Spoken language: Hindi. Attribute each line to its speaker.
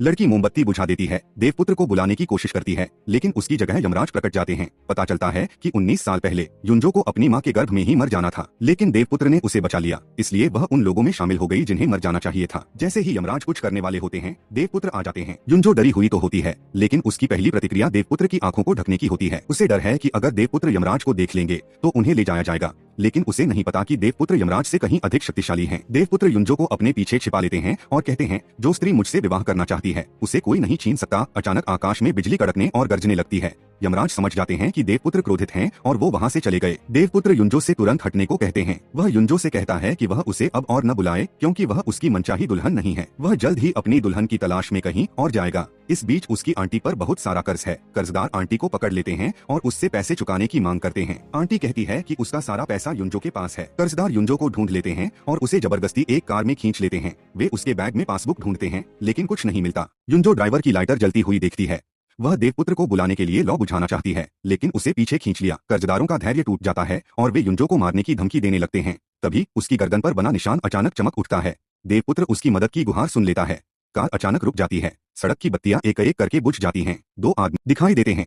Speaker 1: लड़की मोमबत्ती बुझा देती है, देवपुत्र को बुलाने की कोशिश करती है, लेकिन उसकी जगह यमराज प्रकट जाते हैं। पता चलता है कि 19 साल पहले युंजो को अपनी माँ के गर्भ में ही मर जाना था, लेकिन देवपुत्र ने उसे बचा लिया, इसलिए वह उन लोगों में शामिल हो गई जिन्हें मर जाना चाहिए था। जैसे ही यमराज कुछ करने वाले होते हैं, देवपुत्र आ जाते हैं। युंजो डरी हुई तो होती है, लेकिन उसकी पहली प्रतिक्रिया देवपुत्र की आंखों को ढकने की होती है। उसे डर है कि अगर देवपुत्र यमराज को देख लेंगे तो उन्हें ले जाया जाएगा, लेकिन उसे नहीं पता कि देवपुत्र यमराज से कहीं अधिक शक्तिशाली हैं। देवपुत्र युंजो को अपने पीछे छिपा लेते हैं और कहते हैं, जो स्त्री मुझसे विवाह करना चाहती है उसे कोई नहीं छीन सकता। अचानक आकाश में बिजली कड़कने और गरजने लगती है। यमराज समझ जाते हैं कि देवपुत्र क्रोधित हैं और वो वहां से चले गए। देवपुत्र युंजो से तुरंत हटने को कहते हैं। वह युंजो से कहता है कि वह उसे अब और न बुलाए, क्योंकि वह उसकी मनचाही दुल्हन नहीं है। वह जल्द ही अपनी दुल्हन की तलाश में कहीं और जाएगा। इस बीच उसकी आंटी पर बहुत सारा कर्ज है। कर्जदार आंटी को पकड़ लेते हैं और उससे पैसे चुकाने की मांग करते हैं। आंटी कहती है कि उसका सारा पैसा युंजो के पास है। कर्जदार युंजो को ढूंढ लेते हैं और उसे जबरदस्ती एक कार में खींच लेते हैं। वे उसके बैग में पासबुक ढूंढते हैं, लेकिन कुछ नहीं मिलता। युंजो ड्राइवर की लाइटर जलती हुई देखती है। वह देवपुत्र को बुलाने के लिए लौ बुझाना चाहती है, लेकिन उसे पीछे खींच लिया। कर्जदारों का धैर्य टूट जाता है और वे युंजो को मारने की धमकी देने लगते हैं। तभी उसकी गर्दन पर बना निशान अचानक चमक उठता है। देवपुत्र उसकी मदद की गुहार सुन लेता है। कार अचानक रुक जाती है। सड़क की बत्तियां एक एक करके बुझ जाती हैं। दो आदमी दिखाई देते हैं।